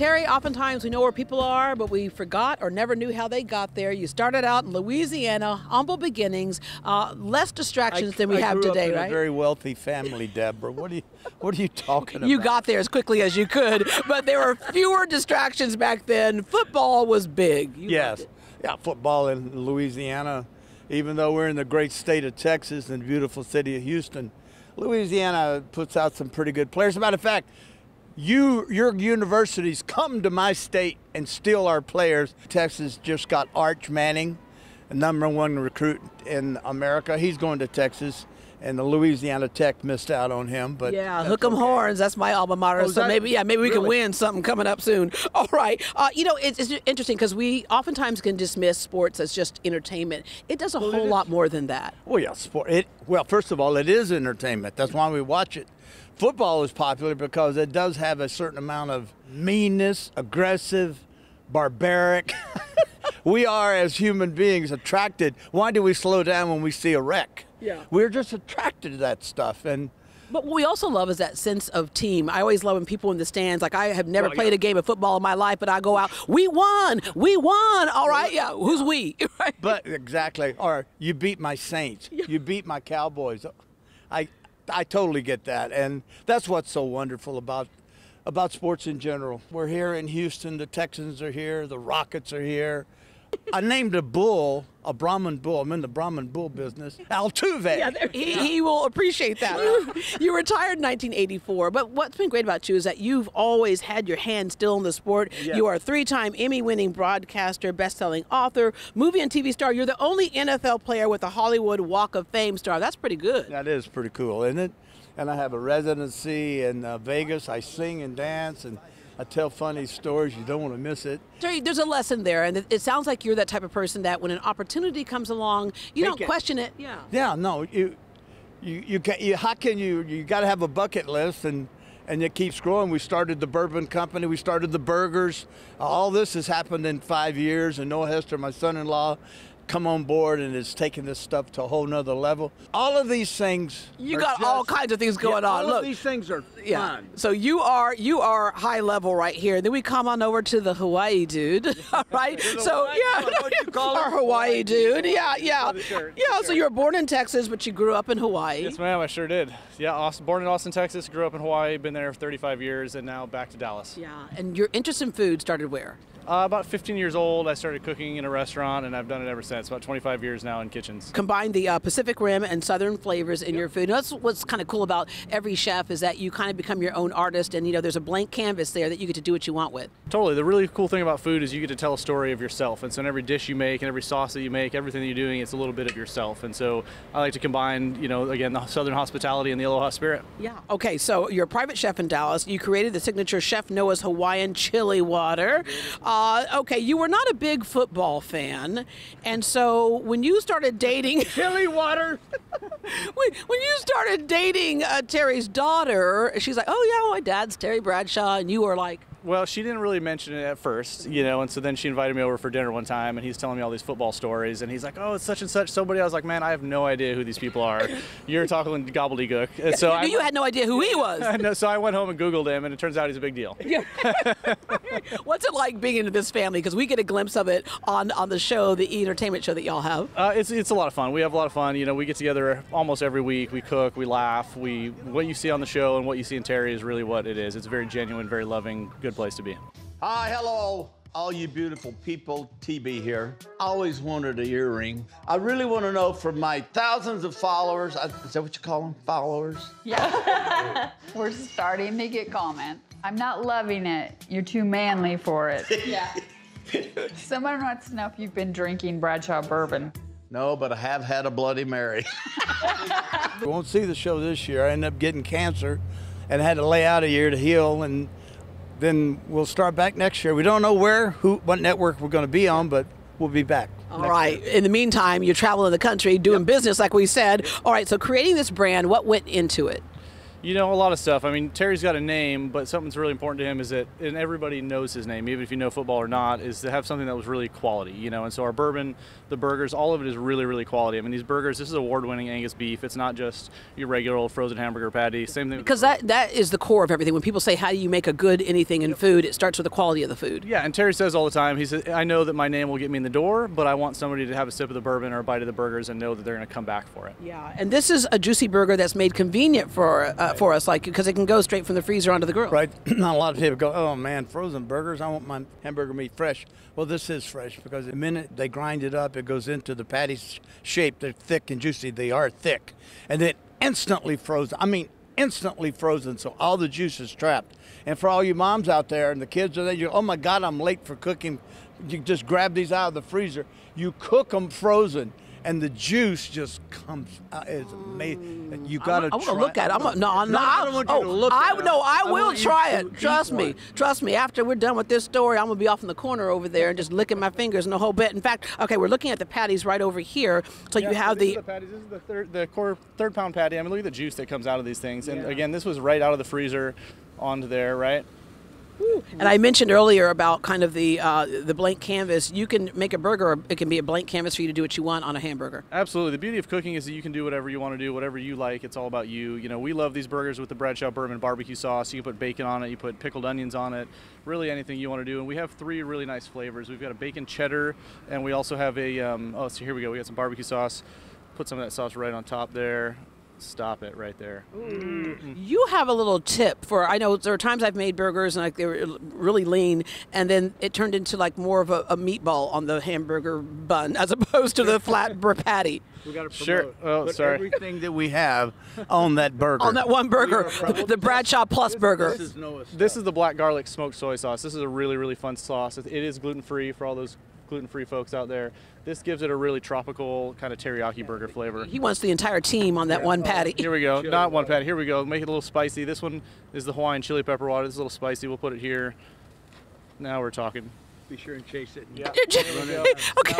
Terry, oftentimes we know where people are, but we forgot or never knew how they got there. You started out in Louisiana, humble beginnings, less distractions than we have today, in right? A very wealthy family, Deborah. What are you talking about? You got there as quickly as you could, but there were fewer distractions back then. Football was big. Yes. Yeah, football in Louisiana, even though we're in the great state of Texas and the beautiful city of Houston, Louisiana puts out some pretty good players. As a matter of fact, your universities come to my state and steal our players. Texas just got Arch Manning, the #1 recruit in America. He's going to Texas, and the Louisiana Tech missed out on him. But yeah, hook 'em horns. That's my alma mater. So maybe we can win something coming up soon. All right. You know, it's interesting because we oftentimes can dismiss sports as just entertainment. It does a whole lot more than that. Well, yeah, well, first of all, it is entertainment. That's why we watch it. Football is popular because it does have a certain amount of meanness, aggressive, barbaric. We are, as human beings, attracted. Why do we slow down when we see a wreck? Yeah. We're just attracted to that stuff. But what we also love is that sense of team. I always love when people in the stands, like I have never played a game of football in my life, but I go out, we won, all right, yeah, who's we? Right? But exactly, or you beat my Saints, you beat my Cowboys. I totally get that, and that's what's so wonderful about sports in general. We're here in Houston, the Texans are here, the Rockets are here. I named a bull, a Brahman bull. I'm in the Brahman bull business. Altuve. Yeah, he will appreciate that. You retired in 1984, but what's been great about you is that you've always had your hand still in the sport. Yes. You are a 3-time Emmy-winning broadcaster, best-selling author, movie and TV star. You're the only NFL player with a Hollywood Walk of Fame star. That's pretty good. That is pretty cool, isn't it? And I have a residency in Vegas. I sing and dance, and I tell funny stories. You don't want to miss it. Terry, there's a lesson there, and it sounds like you're that type of person that when an opportunity comes along, you don't question it. Yeah. Yeah. No. You got to have a bucket list, and it keeps growing. We started the bourbon company. We started the burgers. All this has happened in 5 years, and Noah Hester, my son-in-law, come on board and is taking this stuff to a whole nother level. All of these things. You got all kinds of things going on. All of these things are fun. So you are high level right here. Then we come on over to the Hawaii dude. All right. So our Hawaii dude. Yeah. So you were born in Texas, but you grew up in Hawaii. Yes, ma'am. I sure did. Yeah. Born in Austin, Texas. Grew up in Hawaii. Been there for 35 years, and now back to Dallas. Yeah. And your interest in food started where? About 15 years old, I started cooking in a restaurant, and I've done it ever since. About 25 years now in kitchens. Combine the Pacific Rim and Southern flavors in your food. And that's what's kind of cool about every chef is that you kind of become your own artist, and there's a blank canvas there that you get to do what you want with. Totally. The really cool thing about food is you get to tell a story of yourself. And so in every dish you make and every sauce that you make, everything that you're doing, it's a little bit of yourself. And so I like to combine, again, the Southern hospitality and the aloha spirit. Yeah. Okay. So you're a private chef in Dallas. You created the signature Chef Noah's Hawaiian chili water. Okay. You were not a big football fan, and so when you started dating chili water, when you started dating Terry's daughter, she's like, "Oh yeah, my dad's Terry Bradshaw," and you were like, Well, she didn't really mention it at first, and so then she invited me over for dinner one time, and he's telling me all these football stories, and he's like, oh, it's such and such somebody. I was like, man, I have no idea who these people are. You're talking gobbledygook. And so you had no idea who he was. So I went home and Googled him, and it turns out he's a big deal. Yeah. What's it like being into this family? Because we get a glimpse of it on the show, the entertainment show that y'all have. It's a lot of fun. We have a lot of fun. We get together almost every week. We cook, we laugh. What you see on the show and what you see in Terry is really what it is. It's a very genuine, very loving, good place to be. Hi, hello, all you beautiful people. TB here. I always wanted an earring. I really want to know from my thousands of followers. Is that what you call them? Followers? Yeah. We're starting to get comments. I'm not loving it. You're too manly for it. Yeah. Someone wants to know if you've been drinking Bradshaw Bourbon. No, but I have had a Bloody Mary. We won't see the show this year. I ended up getting cancer and had to lay out a year to heal, and then we'll start back next year. We don't know what network we're going to be on, but we'll be back. All right. In the meantime, you're traveling the country, doing business like we said. All right, so creating this brand, what went into it? You know, a lot of stuff. I mean, Terry's got a name, but something that's really important to him is that, and everybody knows his name, even if you know football or not, is to have something that was really quality, you know. And so our bourbon, the burgers, all of it is really, really quality. I mean, these burgers, this is award-winning Angus beef. It's not just your regular old frozen hamburger patty. Same thing. Because that is the core of everything. When people say, how do you make a good anything in food, it starts with the quality of the food. Yeah, and Terry says all the time, he says, I know that my name will get me in the door, but I want somebody to have a sip of the bourbon or a bite of the burgers and know that they're going to come back for it. Yeah, and this is a juicy burger that's made convenient for us, like, because it can go straight from the freezer onto the grill. Right. A lot of people go, oh man, frozen burgers, I want my hamburger meat fresh. Well, this is fresh because the minute they grind it up, it goes into the patty shape. They're thick and juicy. They are thick. And then instantly frozen. I mean, instantly frozen, so all the juice is trapped. And for all you moms out there and the kids are there, you, oh my God, I'm late for cooking. You just grab these out of the freezer. You cook them frozen, and the juice just comes out. It's amazing. You got to try. I want to look at it. I don't want you to look at it. No, I will try it. Trust me. one. Trust me. After we're done with this story, I'm going to be off in the corner over there and just licking my fingers and the whole bit. In fact, okay, we're looking at the patties right over here. So you have This is the core third pound patty. I mean, look at the juice that comes out of these things. And again, this was right out of the freezer onto there, right? And I mentioned earlier about kind of the blank canvas. You can make a burger, or it can be a blank canvas for you to do what you want on a hamburger. Absolutely. The beauty of cooking is that you can do whatever you want to do, whatever you like. It's all about you. You know, we love these burgers with the Bradshaw Bourbon barbecue sauce. You can put bacon on it. You put pickled onions on it. Really anything you want to do. And we have 3 really nice flavors. We've got a bacon cheddar, and we also have a, so here we go. We got some barbecue sauce. Put some of that sauce right on top there. Stop it right there. You have a little tip for, I know there are times I've made burgers and like they were really lean, and then it turned into like more of a meatball on the hamburger bun as opposed to the flat patty. We got to Sure. Oh, sorry. everything that we have on that burger. On that one burger, the Bradshaw Plus burger. This is Noah's stuff. This is the black garlic smoked soy sauce. This is a really, really fun sauce. It is gluten-free for all those gluten-free folks out there. This gives it a really tropical kind of teriyaki burger flavor. He wants the entire team on that one patty. Here we go. Not one patty. Here we go. Make it a little spicy. This one is the Hawaiian chili pepper water. This is a little spicy. We'll put it here. Now we're talking. Be sure and chase it. Yeah. Okay. Now,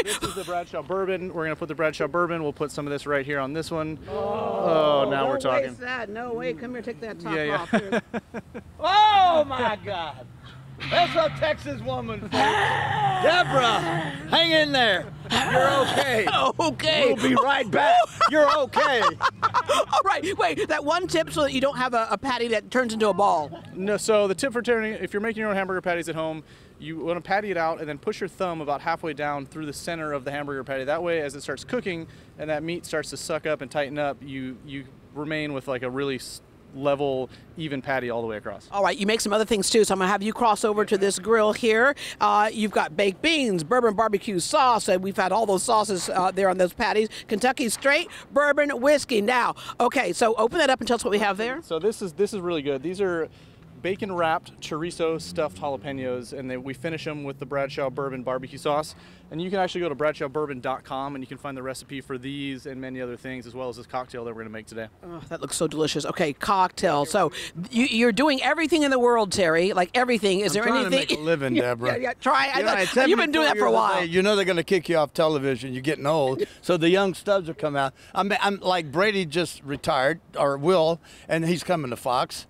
this is the Bradshaw Bourbon. We're going to put the Bradshaw Bourbon. We'll put some of this right here on this one. Oh, now we're talking. Waste that. No way. Come here, take that top Yeah, off. Here. Oh my God! That's a Texas woman, folks. Deborah, hang in there. You're okay. Okay. We'll be right back. You're okay. All right. Wait, that one tip so that you don't have a patty that turns into a ball. No, so the tip for turning, if you're making your own hamburger patties at home, you want to patty it out and then push your thumb about halfway down through the center of the hamburger patty. That way, as it starts cooking and that meat starts to suck up and tighten up, you remain with like a really level, even patty all the way across. All right, you make some other things too, so I'm gonna have you cross over to this grill here. You've got baked beans, bourbon barbecue sauce, and we've had all those sauces there on those patties. Kentucky straight bourbon whiskey. Now, okay, so open that up and tell us what we have there. So this is really good. These are bacon wrapped chorizo stuffed jalapenos, and then we finish them with the Bradshaw Bourbon barbecue sauce. And you can actually go to bradshawbourbon.com and you can find the recipe for these and many other things, as well as this cocktail that we're going to make today. Oh, that looks so delicious. Okay, cocktail. So you're doing everything in the world, Terry. Like everything. Is there trying anything? to make a living, Deborah. Yeah. Try. You know, at You've been doing that for a 74 years while. of age, you know they're going to kick you off television. You're getting old. So the young studs will come out. I'm like Brady just retired, or will, and he's coming to Fox.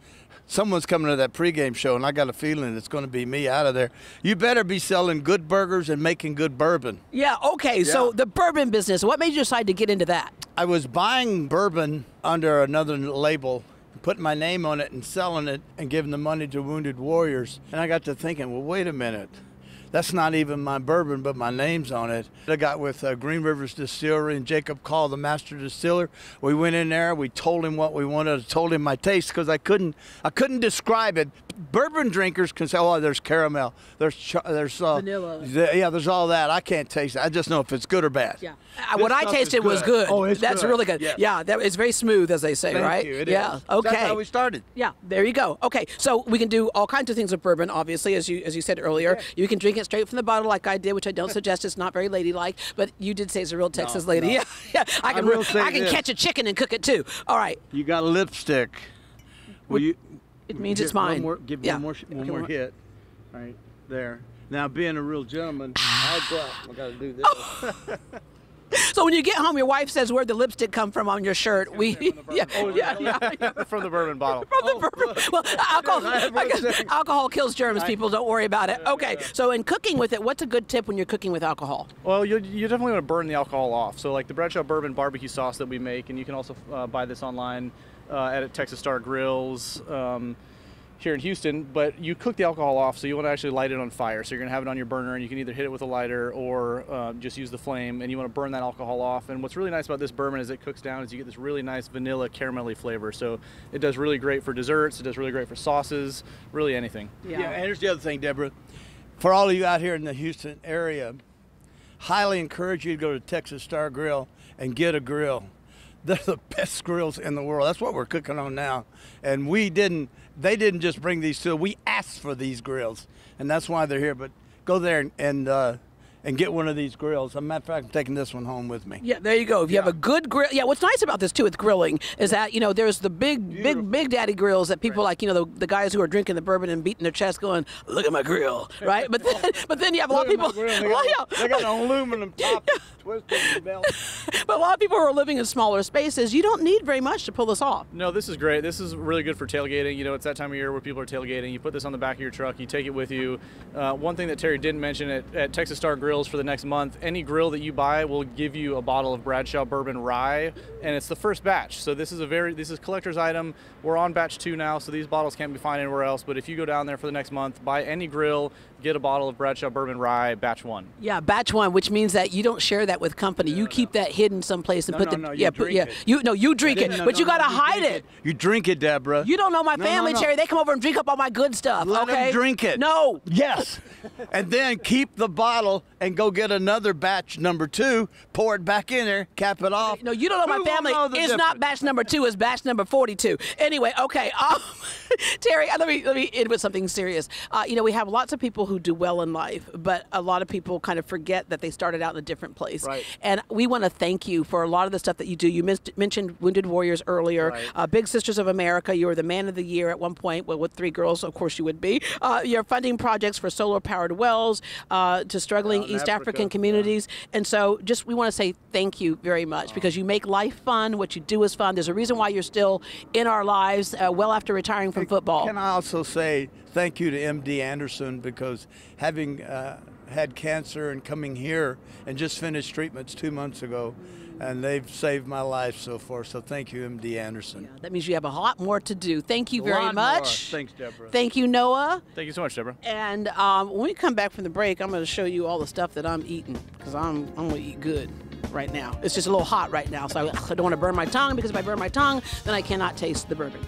Someone's coming to that pregame show, and I got a feeling it's going to be me out of there. You better be selling good burgers and making good bourbon. Yeah, okay. So the bourbon business, what made you decide to get into that? I was buying bourbon under another label, putting my name on it and selling it and giving the money to wounded warriors. And I got to thinking, well, wait a minute. That's not even my bourbon, but my name's on it. I got with Green Rivers Distillery and Jacob Call, the master distiller. We went in there. We told him what we wanted. I told him my taste because I couldn't describe it. Bourbon drinkers can say, "Oh, there's caramel, there's vanilla. There's all that." I can't taste it. I just know if it's good or bad. Yeah, what I tasted was good. Oh, it's That's good. really good. Yes. Yeah, it's very smooth, as they say, Thank right? you. It yeah. is. Okay. That's how we started. Yeah, there you go. Okay, so we can do all kinds of things with bourbon, obviously, as you said earlier. Yeah. You can drink it straight from the bottle like I did, which I don't suggest. It's not very ladylike, but you did say it's a real Texas lady. No. Yeah. I can catch a chicken and cook it too. All right. You got a lipstick. Will you? It means it's mine. Give one more hit. All right, there. Now, being a real gentleman, I got to do this. So when you get home, your wife says, "Where'd the lipstick come from on your shirt?" From the bourbon bottle. From the bourbon. Well, alcohol kills germs. People, don't worry about it. Okay. So in cooking with it, what's a good tip when you're cooking with alcohol? Well, you definitely want to burn the alcohol off. So like the Bradshaw Bourbon barbecue sauce that we make, and you can also buy this online at Texas Star Grills here in Houston, but you cook the alcohol off, so you want to actually light it on fire. So you're going to have it on your burner, and you can either hit it with a lighter or just use the flame, and you want to burn that alcohol off. And what's really nice about this bourbon as it cooks down is you get this really nice vanilla caramelly flavor. So it does really great for desserts, it does really great for sauces, really anything. Yeah, and here's the other thing, Deborah. For all of you out here in the Houston area, highly encourage you to go to Texas Star Grill and get a grill. They're the best grills in the world. That's what we're cooking on now. And they didn't just bring these to us. We asked for these grills, and that's why they're here. But go there and get one of these grills. As a matter of fact, I'm taking this one home with me. Yeah, there you go. If you have a good grill. Yeah, what's nice about this, too, with grilling is that, there's the big daddy grills that people like, the guys who are drinking the bourbon and beating their chest going, look at my grill, right? But then you have a lot of people. They got an aluminum top twisted belt. But a lot of people who are living in smaller spaces, you don't need very much to pull this off. No, this is great. This is really good for tailgating. It's that time of year where people are tailgating. You put this on the back of your truck, you take it with you. One thing that Terry didn't mention at Texas Star Grills for the next month, any grill that you buy will give you a bottle of Bradshaw Bourbon Rye, and it's the first batch. So this is collector's item. We're on batch 2 now, so these bottles can't be found anywhere else. But if you go down there for the next month, buy any grill, get a bottle of Bradshaw Bourbon Rye, batch 1. Yeah, batch 1, which means that you don't share that with company. You keep that hidden someplace and you drink it, but you gotta hide it. You drink it, Deborah. You don't know my family, Terry. They come over and drink up all my good stuff. Let them drink it. No. Yes. And then keep the bottle and go get another batch number 2, pour it back in there, cap it off. No, you don't know my family. It's not batch number 2, it's batch number 42. Anyway, okay. Terry, let me end with something serious. We have lots of people who do well in life, but a lot of people kind of forget that they started out in a different place. Right. And we want to thank you for a lot of the stuff that you do. You mentioned Wounded Warriors earlier. Right. Big Sisters of America, you were the Man of the Year at one point. Well, with 3 girls, of course you would be. You're funding projects for solar-powered wells to struggling East African communities. And so we want to say thank you very much because you make life fun. What you do is fun. There's a reason why you're still in our lives well after retiring from football. Can I also say thank you to MD Anderson because having had cancer and coming here and just finished treatments 2 months ago, and they've saved my life so far. So thank you, MD Anderson. Yeah, that means you have a lot more to do. Thank you very much. Thanks, Deborah. Thank you, Noah. Thank you so much, Deborah. And when we come back from the break, I'm going to show you all the stuff that I'm eating because I'm going to eat good right now. It's just a little hot right now, so I don't want to burn my tongue because if I burn my tongue, then I cannot taste the bourbon.